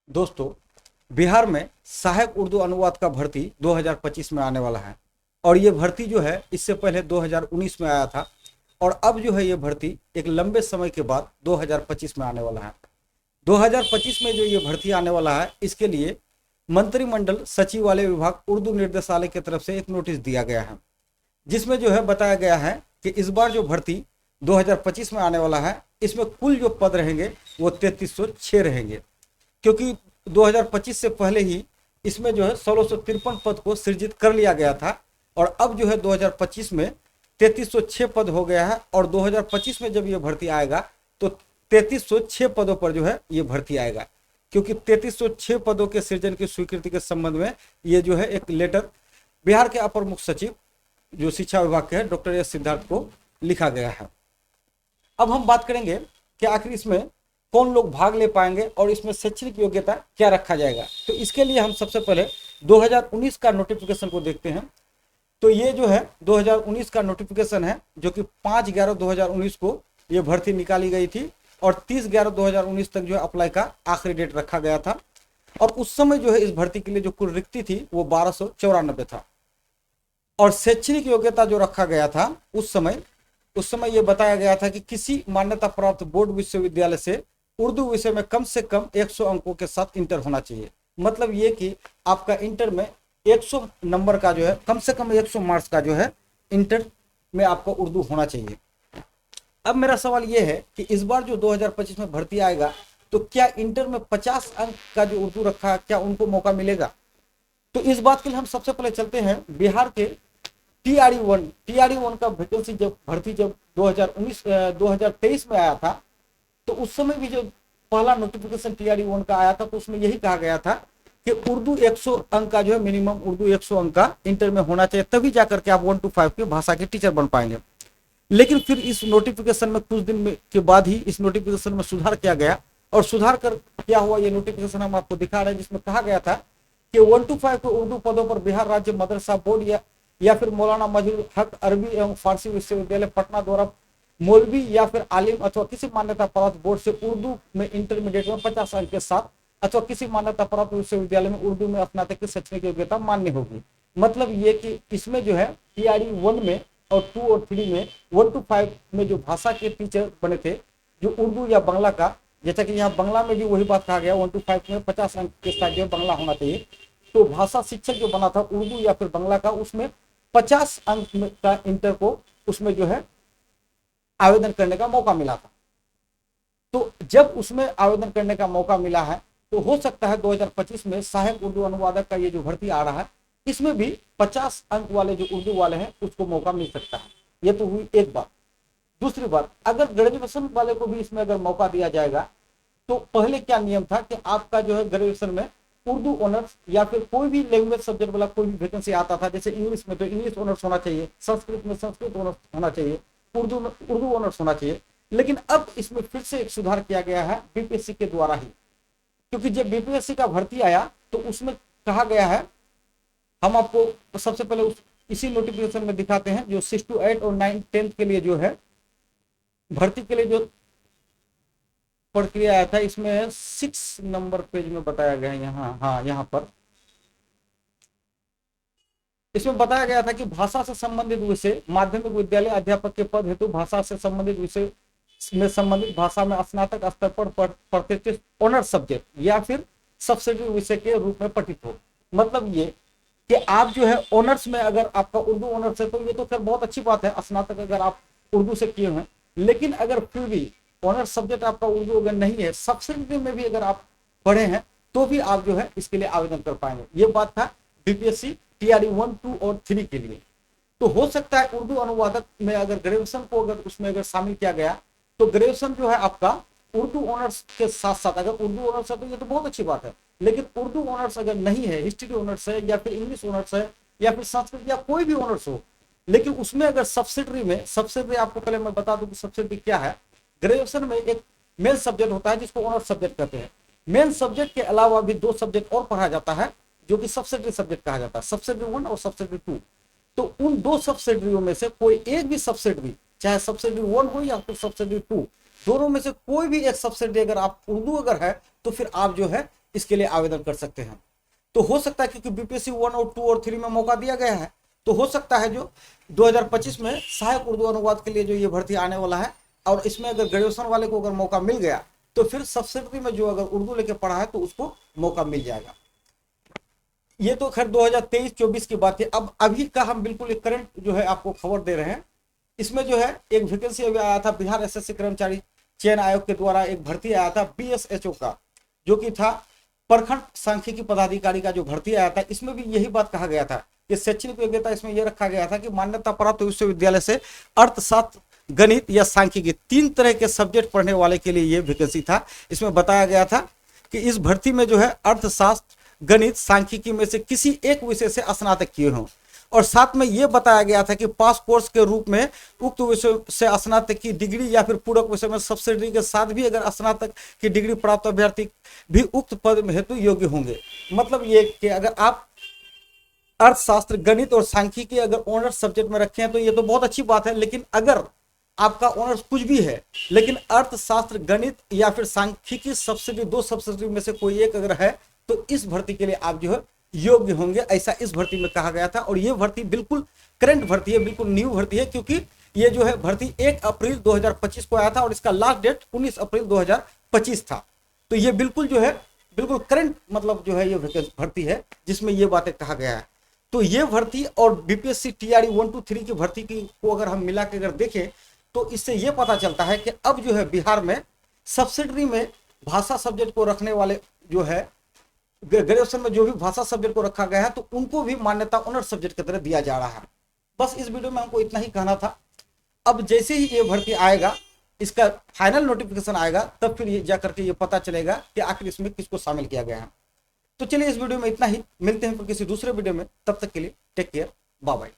दोस्तों, बिहार में सहायक उर्दू अनुवाद का भर्ती 2025 में आने वाला है। और ये भर्ती जो है इससे पहले 2019 में आया था और अब जो है ये भर्ती एक लंबे समय के बाद 2025 में आने वाला है। 2025 में जो ये भर्ती आने वाला है इसके लिए मंत्रिमंडल सचिवालय विभाग उर्दू निर्देशालय की तरफ से एक नोटिस दिया गया है, जिसमें जो है बताया गया है कि इस बार जो भर्ती 2025 में आने वाला है इसमें कुल जो पद रहेंगे वो 3306 रहेंगे, क्योंकि 2025 से पहले ही इसमें जो है 1653 पद को सृजित कर लिया गया था और अब जो है 2025 में 3306 पद हो गया है। और 2025 में जब ये भर्ती आएगा तो 3306 पदों पर जो है ये भर्ती आएगा, क्योंकि 3306 पदों के सृजन की स्वीकृति के संबंध में ये जो है एक लेटर बिहार के अपर मुख्य सचिव जो शिक्षा विभाग के हैं डॉक्टर एस सिद्धार्थ को लिखा गया है। अब हम बात करेंगे कि आखिर इसमें कौन लोग भाग ले पाएंगे और इसमें शैक्षणिक योग्यता क्या रखा जाएगा। तो इसके लिए हम सबसे पहले 2019 का नोटिफिकेशन को देखते हैं। तो ये जो है 2019 का नोटिफिकेशन है, जो कि 5/11/2019 को ये भर्ती निकाली गई थी और 30/11/2019 तक जो है अप्लाई का आखिरी डेट रखा गया था। और उस समय जो है इस भर्ती के लिए जो कुल रिक्ति थी वो 1294 था। और शैक्षणिक योग्यता जो रखा गया था उस समय ये बताया गया था कि किसी मान्यता प्राप्त बोर्ड विश्वविद्यालय से उर्दू विषय में कम से कम 100 अंकों के साथ इंटर होना चाहिए। मतलब ये कि आपका इंटर में 100 नंबर का जो है कम से कम 100 मार्क्स का जो है इंटर में आपको उर्दू होना चाहिए। अब मेरा सवाल ये है कि इस बार जो 2025 में भर्ती आएगा तो क्या इंटर में 50 अंक का जो उर्दू रखा है क्या उनको मौका मिलेगा। तो इस बात के लिए हम सबसे पहले चलते हैं बिहार के TRE1 का वैकेंसी जब भर्ती जब 2023 में आया था तो उस समय भी जो पहला नोटिफिकेशन TRE1 का आया था तो उसमें यही कहा गया था कि उर्दू 100 अंक का जो है मिनिमम उर्दू 100 अंक का इंटर में होना चाहिए, तभी जाकर के आप 1 to 5 के भाषा के टीचर बन पाएंगे। लेकिन फिर इस नोटिफिकेशन में कुछ दिन के बाद ही इस नोटिफिकेशन में सुधार किया गया और सुधार कर क्या हुआ ये नोटिफिकेशन हम आपको दिखा रहे हैं, जिसमें कहा गया था कि 1 to 5 के उर्दू पदों पर बिहार राज्य मदरसा बोर्ड या फिर मौलाना मजरूर हक अरबी एवं फारसी विश्वविद्यालय पटना द्वारा मौलवी या फिर आलिम अथवा किसी मान्यता प्राप्त बोर्ड से उर्दू में इंटरमीडिएट में 50 अंक के साथ अथवा किसी मान्यता प्राप्त विश्वविद्यालय में उर्दू में स्नातक की शैक्षणिक योग्यता मान्य होगी। मतलब ये कि इसमें जो है TRE1 में और 2 और 3 में 1 to 5 में जो भाषा के टीचर बने थे जो उर्दू या बांग्ला का, जैसा कि यहाँ बांग्ला में भी वही बात कहा गया 1 to 5 में 50 अंक के साथ जो बांग्ला होना चाहिए। तो भाषा शिक्षक जो बना था उर्दू या फिर बांग्ला का उसमें 50 अंक का इंटर को उसमें जो है आवेदन करने का मौका मिला था। तो जब उसमें आवेदन करने का मौका मिला है तो हो सकता है 2025 में सहायक उर्दू अनुवादक का ये जो भर्ती आ रहा है इसमें भी 50 अंक वाले जो उर्दू वाले हैं उसको मौका मिल सकता है। ये तो हुई एक बात। दूसरी बात, अगर ग्रेजुएशन वाले को भी इसमें अगर मौका दिया जाएगा तो पहले क्या नियम था कि आपका जो है ग्रेजुएशन में उर्दू ऑनर्स या फिर कोई भी लैंग्वेज सब्जेक्ट वाला कोई भी वैकेंसी आता था, जैसे इंग्लिश में तो इंग्लिश ऑनर्स होना चाहिए, संस्कृत में संस्कृत ऑनर्स होना चाहिए, उर्दू में उर्दू ऑनर्स होना चाहिए। लेकिन अब इसमें फिर से एक सुधार किया गया है BPSC के द्वारा ही, क्योंकि जब BPSC का भर्ती आया तो उसमें कहा गया है, हम आपको सबसे पहले इसी नोटिफिकेशन में दिखाते हैं जो 6 to 8 और 9 10th के लिए जो है भर्ती के लिए जो प्रक्रिया आया था इसमें 6 नंबर पेज में बताया गया है यहाँ पर इसमें बताया गया था कि भाषा से संबंधित विषय माध्यमिक विद्यालय अध्यापक के पद हेतु भाषा से संबंधित विषय में संबंधित भाषा में स्नातक स्तर पर प्रतिष्ठित ऑनर्स सब्जेक्ट या फिर सब्सिडी विषय के रूप में पठित हो। मतलब ये कि आप जो है ऑनर्स में अगर आपका उर्दू ऑनर्स है तो ये तो खैर बहुत अच्छी बात है, स्नातक अगर आप उर्दू से किए हैं। लेकिन अगर फिर भी ऑनर्स सब्जेक्ट आपका उर्दू अगर नहीं है, सब्सिडी में भी अगर आप पढ़े हैं तो भी आप जो है इसके लिए आवेदन कर पाएंगे। ये बात था BPSC TRE1 2 और 3 के लिए। तो हो सकता है उर्दू अनुवादक में अगर ग्रेजुएशन को अगर उसमें अगर शामिल किया गया तो ग्रेजुएशन जो है आपका उर्दू ऑनर्स के साथ साथ, अगर उर्दू ऑनर्स है तो ये तो बहुत अच्छी बात है, लेकिन उर्दू ऑनर्स अगर नहीं है, हिस्ट्री ऑनर्स है या फिर इंग्लिश ऑनर्स है या फिर संस्कृत या कोई भी ऑनर्स हो, लेकिन उसमें अगर सब्सिडी आपको पहले मैं बता दूं कि सब्सिडी क्या है। ग्रेजुएशन में एक मेन सब्जेक्ट होता है जिसको ऑनर्स सब्जेक्ट कहते हैं। मेन सब्जेक्ट के अलावा भी 2 सब्जेक्ट और पढ़ाया जाता है जो कि सब्सिडी सब्जेक्ट कहा जाता है, सब्सिडी 1 और सब्सिडी 2। तो उन 2 सब्सिडियों में से कोई एक भी सब्सिडी, चाहे सब्सिडी 1 हो या फिर सब्सिडी 2, दोनों में से कोई भी एक सब्सिडी अगर आप उर्दू अगर है तो फिर आप जो है इसके लिए आवेदन कर सकते हैं। तो हो सकता है क्योंकि बीपीएससी 1 और 2 और 3 में मौका दिया गया है, तो हो सकता है जो 2025 में सहायक उर्दू अनुवाद के लिए जो ये भर्ती आने वाला है, और इसमें अगर ग्रेजुएशन वाले को अगर मौका मिल गया तो फिर सब्सिडी में जो अगर उर्दू लेके पढ़ा है तो उसको मौका मिल जाएगा। ये तो खैर 2023-24 की बात है। अब अभी का हम बिल्कुल एक करंट जो है आपको खबर दे रहे हैं। इसमें जो है एक वैकेंसी अभी आया था, बिहार एसएससी कर्मचारी चयन आयोग के द्वारा एक भर्ती आया था बीएसएचओ का, जो कि था प्रखंड सांख्यिकी पदाधिकारी का जो भर्ती आया था। इसमें भी यही बात कहा गया था कि शैक्षणिक योग्यता इसमें यह रखा गया था कि मान्यता प्राप्त विश्वविद्यालय से अर्थशास्त्र, गणित या सांख्यिकी 3 तरह के सब्जेक्ट पढ़ने वाले के लिए यह वैकेंसी था। इसमें बताया गया था कि इस भर्ती में जो है अर्थशास्त्र, गणित, सांख्यिकी में से किसी एक विषय से स्नातक किए हों, और साथ में यह बताया गया था कि पास कोर्स के रूप में उक्त विषय से स्नातक की डिग्री या फिर पूरक विषय में सब्सिडी के साथ भी अगर स्नातक की डिग्री प्राप्त अभ्यर्थी भी उक्त पद हेतु योग्य होंगे। मतलब ये कि अगर आप अर्थशास्त्र, गणित और सांख्यिकी अगर ऑनर्स सब्जेक्ट में रखे हैं तो ये तो बहुत अच्छी बात है, लेकिन अगर आपका ऑनर्स कुछ भी है लेकिन अर्थशास्त्र, गणित या फिर सांख्यिकी सब्सिडी 2 सब्सिडी में से कोई एक अगर है तो इस भर्ती के लिए आप जो है योग्य होंगे, ऐसा इस भर्ती में कहा गया था। और ये भर्ती बिल्कुल करंट भर्ती है, बिल्कुल न्यू भर्ती है, क्योंकि ये जो है भर्ती 1 अप्रैल 2025 को आया था और इसका लास्ट डेट 19 अप्रैल 2025 था। तो ये बिल्कुल जो है बिल्कुल करंट मतलब जो है ये भर्ती है जिसमें ये बातें कहा गया है। तो ये भर्ती और बीपीएससी टीआरई 1, 2, 3 की भर्ती की को अगर हम मिला के अगर देखें तो इससे ये पता चलता है कि अब जो है बिहार में सब्सिडी में भाषा सब्जेक्ट को रखने वाले जो है ग्रेजुएशन में जो भी भाषा सब्जेक्ट को रखा गया है तो उनको भी मान्यता ऑनर्स सब्जेक्ट की तरह दिया जा रहा है। बस इस वीडियो में हमको इतना ही कहना था। अब जैसे ही ये भर्ती आएगा, इसका फाइनल नोटिफिकेशन आएगा, तब फिर ये जाकर के ये पता चलेगा कि आखिर इसमें किसको शामिल किया गया है। तो चलिए इस वीडियो में इतना ही, मिलते हैं फिर किसी दूसरे वीडियो में, तब तक के लिए टेक केयर, बाय बाय।